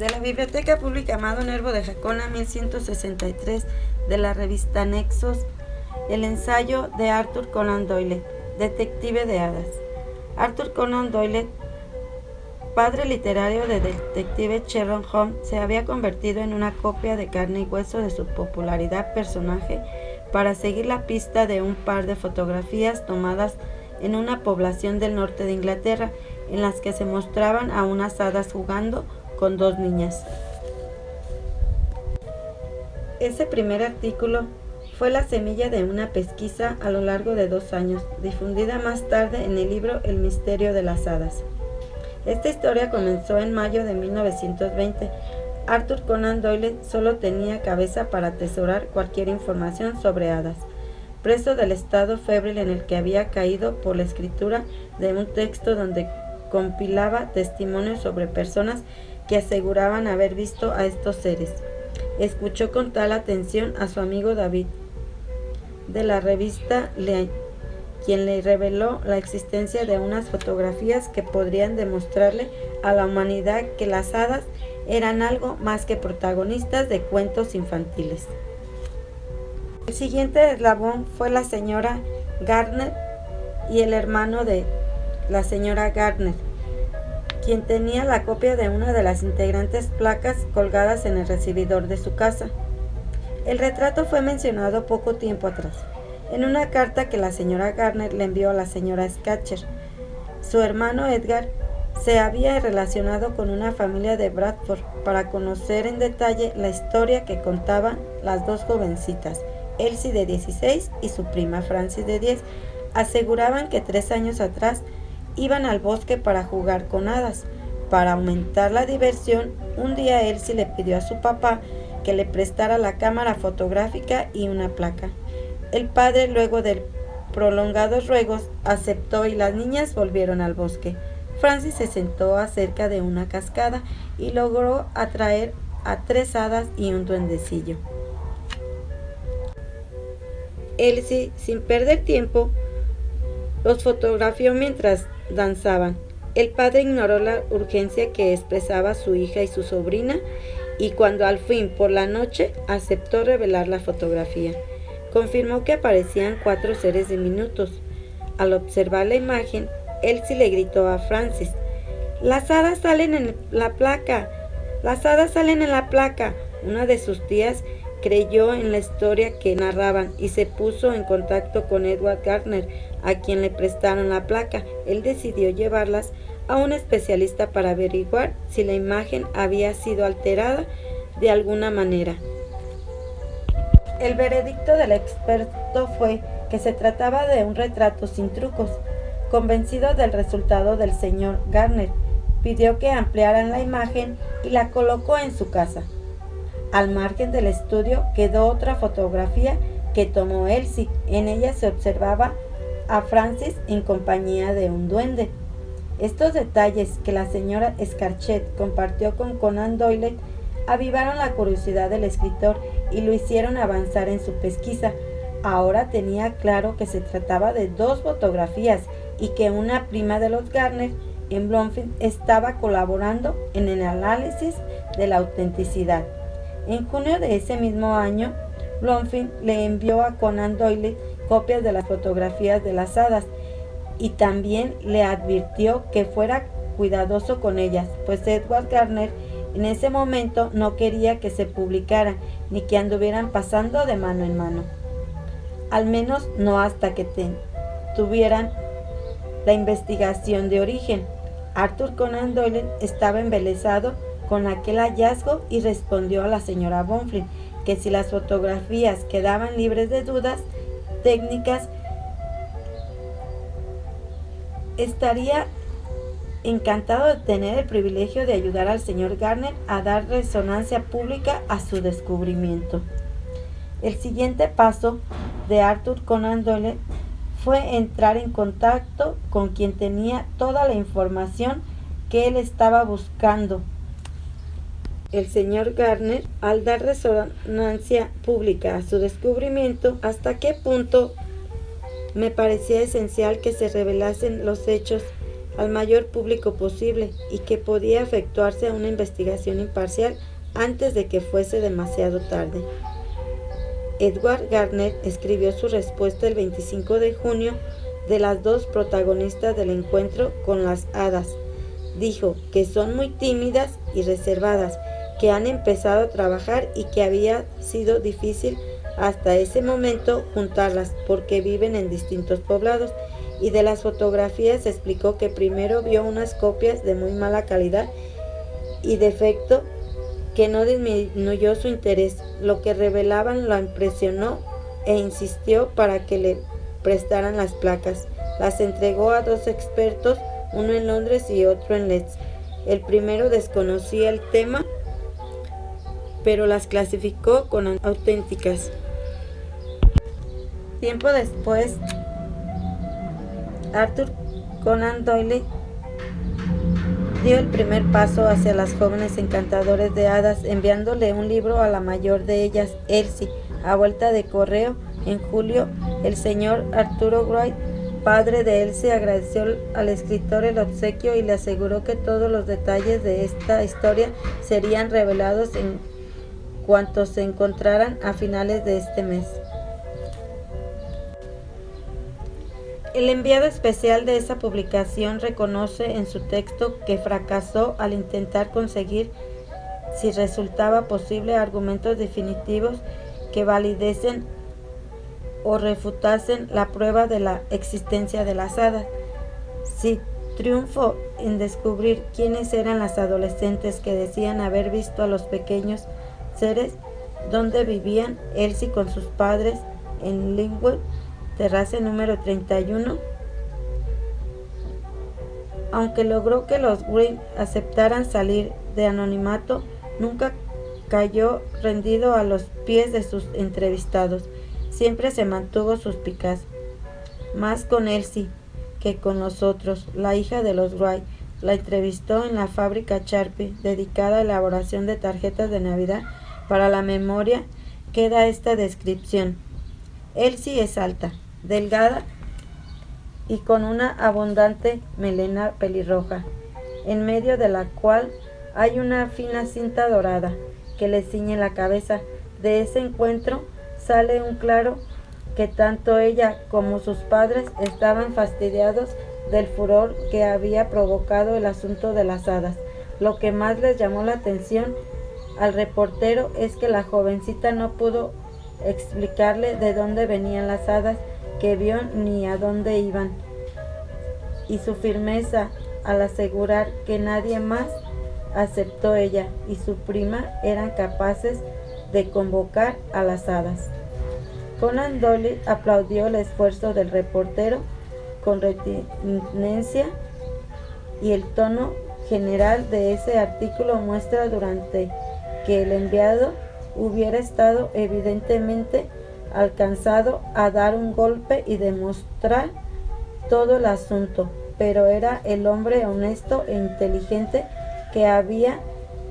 De la Biblioteca Pública Amado Nervo de Jacona, 1163, de la revista Nexos, el ensayo de Arthur Conan Doyle, detective de hadas. Arthur Conan Doyle, padre literario del detective Sherlock Holmes, se había convertido en una copia de carne y hueso de su popular personaje para seguir la pista de un par de fotografías tomadas en una población del norte de Inglaterra, en las que se mostraban a unas hadas jugando con dos niñas. Ese primer artículo fue la semilla de una pesquisa a lo largo de 2 años, difundida más tarde en el libro El misterio de las hadas. Esta historia comenzó en mayo de 1920. Arthur Conan Doyle solo tenía cabeza para atesorar cualquier información sobre hadas, preso del estado febril en el que había caído por la escritura de un texto donde compilaba testimonios sobre personas que aseguraban haber visto a estos seres. Escuchó con tal atención a su amigo David, de la revista Lee, quien le reveló la existencia de unas fotografías que podrían demostrarle a la humanidad que las hadas eran algo más que protagonistas de cuentos infantiles. El siguiente eslabón fue la señora Gardner y el hermano de la señora Gardner, quien tenía la copia de una de las integrantes placas colgadas en el recibidor de su casa. El retrato fue mencionado poco tiempo atrás, en una carta que la señora Gardner le envió a la señora Scatcher. Su hermano Edgar se había relacionado con una familia de Bradford para conocer en detalle la historia que contaban las dos jovencitas, Elsie de 16 y su prima Frances de 10. Aseguraban que 3 años atrás iban al bosque para jugar con hadas. Para aumentar la diversión, un día Elsie le pidió a su papá que le prestara la cámara fotográfica y una placa. El padre, luego de prolongados ruegos, aceptó y las niñas volvieron al bosque. Frances se sentó cerca de una cascada y logró atraer a 3 hadas y un duendecillo. Elsie, sin perder tiempo, los fotografió mientras danzaban. El padre ignoró la urgencia que expresaba su hija y su sobrina, y cuando al fin, por la noche, aceptó revelar la fotografía, confirmó que aparecían 4 seres diminutos. Al observar la imagen, Elsie le gritó a Frances: «¡Las hadas salen en la placa! ¡Las hadas salen en la placa!». Una de sus tías creyó en la historia que narraban y se puso en contacto con Edward Gardner, a quien le prestaron la placa. Él decidió llevarlas a un especialista para averiguar si la imagen había sido alterada de alguna manera. El veredicto del experto fue que se trataba de un retrato sin trucos. Convencido del resultado del señor Gardner, pidió que ampliaran la imagen y la colocó en su casa. Al margen del estudio quedó otra fotografía que tomó Elsie. En ella se observaba a Frances en compañía de un duende. Estos detalles que la señora Scatcherd compartió con Conan Doyle avivaron la curiosidad del escritor y lo hicieron avanzar en su pesquisa. Ahora tenía claro que se trataba de 2 fotografías y que una prima de los Gardner en Bloomfield estaba colaborando en el análisis de la autenticidad. En junio de ese mismo año, Bloomfield le envió a Conan Doyle copias de las fotografías de las hadas y también le advirtió que fuera cuidadoso con ellas, pues Edward Gardner en ese momento no quería que se publicaran ni que anduvieran pasando de mano en mano, al menos no hasta que tuvieran la investigación de origen. Arthur Conan Doyle estaba embelesado con aquel hallazgo y respondió a la señora Bloomfield que si las fotografías quedaban libres de dudas técnicas, estaría encantado de tener el privilegio de ayudar al señor Gardner a dar resonancia pública a su descubrimiento. El siguiente paso de Arthur Conan Doyle fue entrar en contacto con quien tenía toda la información que él estaba buscando. El señor Gardner, al dar resonancia pública a su descubrimiento, ¿hasta qué punto me parecía esencial que se revelasen los hechos al mayor público posible y que podía efectuarse una investigación imparcial antes de que fuese demasiado tarde. Edward Garner escribió su respuesta el 25 de junio de las dos protagonistas del encuentro con las hadas. Dijo que son muy tímidas y reservadas, que han empezado a trabajar y que había sido difícil hasta ese momento juntarlas porque viven en distintos poblados, y de las fotografías explicó que primero vio unas copias de muy mala calidad y defecto que no disminuyó su interés. Lo que revelaban lo impresionó e insistió para que le prestaran las placas. Las entregó a dos expertos, uno en Londres y otro en Leeds. El primero desconocía el tema, pero las clasificó con auténticas. Tiempo después, Arthur Conan Doyle dio el primer paso hacia las jóvenes encantadoras de hadas, enviándole un libro a la mayor de ellas, Elsie, a vuelta de correo. En julio, el señor Arturo Wright, padre de Elsie, agradeció al escritor el obsequio y le aseguró que todos los detalles de esta historia serían revelados en cuanto se encontraran a finales de este mes. El enviado especial de esa publicación reconoce en su texto que fracasó al intentar conseguir, si resultaba posible, argumentos definitivos que validecen o refutasen la prueba de la existencia de las hadas. Si triunfó en descubrir quiénes eran las adolescentes que decían haber visto a los pequeños seres, dónde vivían Elsie con sus padres en Linwood Terrace número 31. Aunque logró que los Green aceptaran salir de anonimato, nunca cayó rendido a los pies de sus entrevistados. Siempre se mantuvo suspicaz, más con Elsie que con los otros. La hija de los Wright la entrevistó en la fábrica Sharpie, dedicada a la elaboración de tarjetas de Navidad. Para la memoria queda esta descripción: Elsie es alta, delgada y con una abundante melena pelirroja, en medio de la cual hay una fina cinta dorada que le ciñe la cabeza. De ese encuentro sale un claro que tanto ella como sus padres estaban fastidiados del furor que había provocado el asunto de las hadas. Lo que más les llamó la atención al reportero es que la jovencita no pudo explicarle de dónde venían las hadas que vio ni a dónde iban, y su firmeza al asegurar que nadie más, excepto ella y su prima, eran capaces de convocar a las hadas. Conan Doyle aplaudió el esfuerzo del reportero con reticencia, y el tono general de ese artículo muestra durante que el enviado hubiera estado evidentemente alcanzado a dar un golpe y demostrar todo el asunto, pero era el hombre honesto e inteligente que había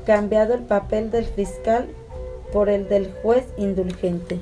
cambiado el papel del fiscal por el del juez indulgente.